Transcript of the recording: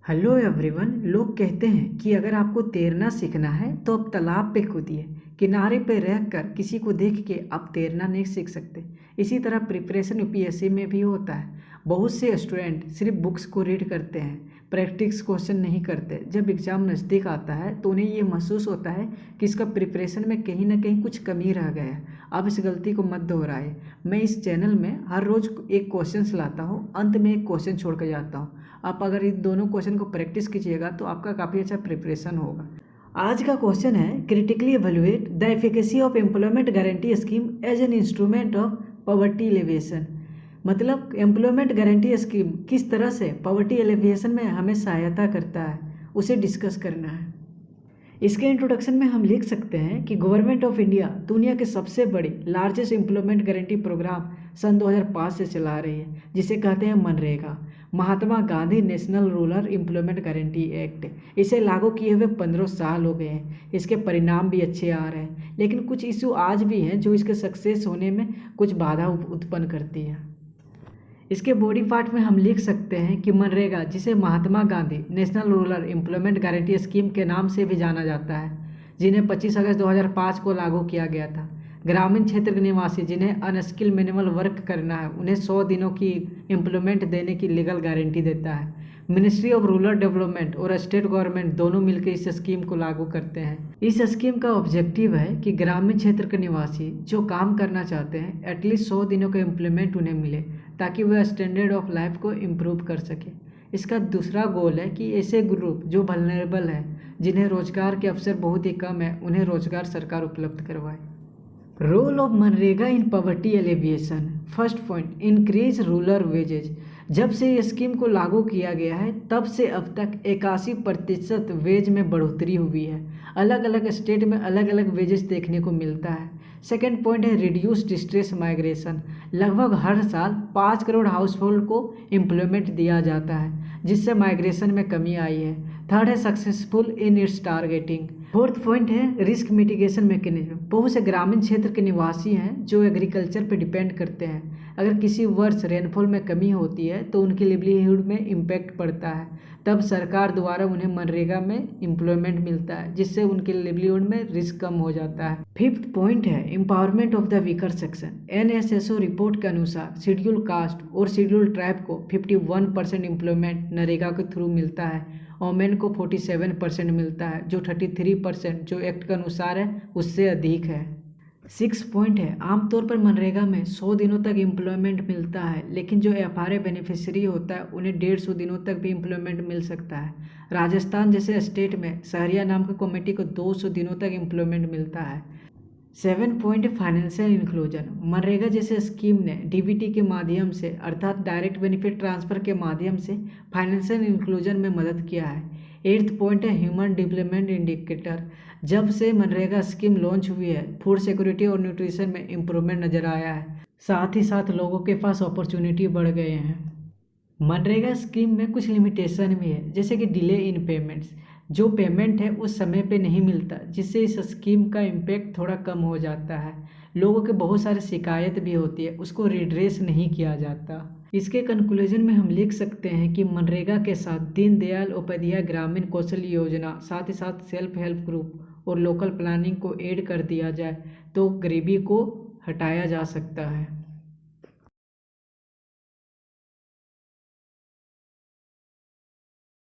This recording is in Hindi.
Hello everyone. लोग कहते हैं कि अगर आपको तैरना सीखना है तो आप तालाब पे कूदिए। किनारे पे रहकर किसी को देख के आप तैरना नहीं सीख सकते। इसी तरह प्रिपरेशन यूपीएससी में भी होता है। बहुत से स्टूडेंट सिर्फ बुक्स को रीड करते हैं, प्रैक्टिस क्वेश्चन नहीं करते। जब एग्ज़ाम नज़दीक आता है तो उन्हें ये महसूस होता है कि इसका प्रिपरेशन में कहीं ना कहीं कुछ कमी रह गया है। आप इस गलती को मत दोहराएं। मैं इस चैनल में हर रोज़ एक क्वेश्चन लाता हूँ, अंत में एक क्वेश्चन छोड़ कर जाता हूँ। आप अगर इन दोनों क्वेश्चन को प्रैक्टिस कीजिएगा तो आपका काफ़ी अच्छा प्रिपरेशन होगा। आज का क्वेश्चन है, critically evaluate the efficacy of employment guarantee scheme as an instrument of poverty alleviation. मतलब एम्प्लॉयमेंट गारंटी स्कीम किस तरह से पॉवर्टी एलिवेशन में हमें सहायता करता है, उसे डिस्कस करना है। इसके इंट्रोडक्शन में हम लिख सकते हैं कि गवर्नमेंट ऑफ इंडिया दुनिया के सबसे बड़ी लार्जेस्ट एम्प्लॉयमेंट गारंटी प्रोग्राम सन 2005 से चला रही है, जिसे कहते हैं मनरेगा, Mahatma Gandhi national rural employment guarantee act. इसे लागू किए हुए 15 साल हो गए हैं। इसके परिणाम भी अच्छे आ रहे हैं, लेकिन कुछ इशू आज भी हैं जो इसके सक्सेस होने में कुछ बाधा उत्पन्न करती है। इसके बॉडी पार्ट में हम लिख सकते हैं कि मनरेगा, जिसे Mahatma Gandhi national rural employment guarantee scheme के नाम से भी जाना जाता है, जिन्हें 25 अगस्त 2005 को लागू किया गया था। ग्रामीण क्षेत्र के निवासी जिन्हें अनस्किल मिनिमल वर्क करना है, उन्हें 100 दिनों की एम्प्लॉयमेंट देने की लीगल गारंटी देता है। मिनिस्ट्री ऑफ रूरल डेवलपमेंट और स्टेट गवर्नमेंट दोनों मिलकर इस स्कीम को लागू करते हैं। इस स्कीम का ऑब्जेक्टिव है कि ग्रामीण क्षेत्र के निवासी जो काम करना चाहते हैं, एटलीस्ट 100 दिनों का एम्प्लॉयमेंट उन्हें मिले, ताकि वह स्टैंडर्ड ऑफ लाइफ को इम्प्रूव कर सके। इसका दूसरा गोल है कि ऐसे ग्रुप जो वल्नरेबल हैं, जिन्हें रोजगार के अवसर बहुत ही कम है, उन्हें रोजगार सरकार उपलब्ध करवाए। रोल ऑफ मनरेगा in poverty alleviation. First point, increase rural wages. जब से ये स्कीम को लागू किया गया है तब से अब तक 81% वेज में बढ़ोतरी हुई है। अलग अलग स्टेट में अलग अलग वेजेस देखने को मिलता है। सेकेंड पॉइंट है रिड्यूस डिस्ट्रेस माइग्रेशन। लगभग हर साल 5 करोड़ हाउस होल्ड को एम्प्लॉयमेंट दिया जाता है, जिससे माइग्रेशन में कमी आई है। थर्ड है successful in its targeting. Fourth point है रिस्क मिटिगेशन मैकेनिज्म। बहुत से ग्रामीण क्षेत्र के निवासी हैं जो एग्रीकल्चर पर डिपेंड करते हैं। अगर किसी वर्ष रेनफॉल में कमी होती है तो उनकी लिवलीहुड में इम्पैक्ट पड़ता है। तब सरकार द्वारा उन्हें मनरेगा में एम्प्लॉयमेंट मिलता है, जिससे उनके लिवलीहुड में रिस्क कम हो जाता है। फिफ्थ पॉइंट है empowerment of the weaker section. NSSO report के अनुसार शेड्यूल कास्ट और शेड्यूल ट्राइब को 51% एम्प्लॉयमेंट नरेगा के थ्रू मिलता है। वोमेन को 47% मिलता है, जो 33% जो एक्ट के अनुसार है उससे अधिक है। 6 पॉइंट है आमतौर पर मनरेगा में 100 दिनों तक एम्प्लॉयमेंट मिलता है, लेकिन जो FRA बेनिफिशियरी होता है उन्हें 150 दिनों तक भी एम्प्लॉयमेंट मिल सकता है। राजस्थान जैसे स्टेट में सहरिया नाम की कमेटी को 200 दिनों तक एम्प्लॉयमेंट मिलता है। 7 पॉइंट फाइनेंशियल इंक्लूजन। मनरेगा जैसे स्कीम ने DBT के माध्यम से, अर्थात डायरेक्ट बेनिफिट ट्रांसफ़र के माध्यम से फाइनेंशियल इंक्लूजन में मदद किया है। 8th पॉइंट है ह्यूमन डेवलपमेंट इंडिकेटर। जब से मनरेगा स्कीम लॉन्च हुई है, फूड सिक्योरिटी और न्यूट्रिशन में इम्प्रूवमेंट नज़र आया है। साथ ही साथ लोगों के पास अपॉर्चुनिटी बढ़ गए हैं। मनरेगा स्कीम में कुछ लिमिटेशन भी है, जैसे कि डिले इन पेमेंट्स। जो पेमेंट है उस समय पे नहीं मिलता, जिससे इस स्कीम का इम्पैक्ट थोड़ा कम हो जाता है। लोगों के बहुत सारे शिकायत भी होती है, उसको रिड्रेस नहीं किया जाता। इसके कंक्लूजन में हम लिख सकते हैं कि मनरेगा के साथ दीनदयाल उपाध्याय ग्रामीण कौशल योजना, साथ ही साथ सेल्फ हेल्प ग्रुप और लोकल प्लानिंग को ऐड कर दिया जाए तो गरीबी को हटाया जा सकता है।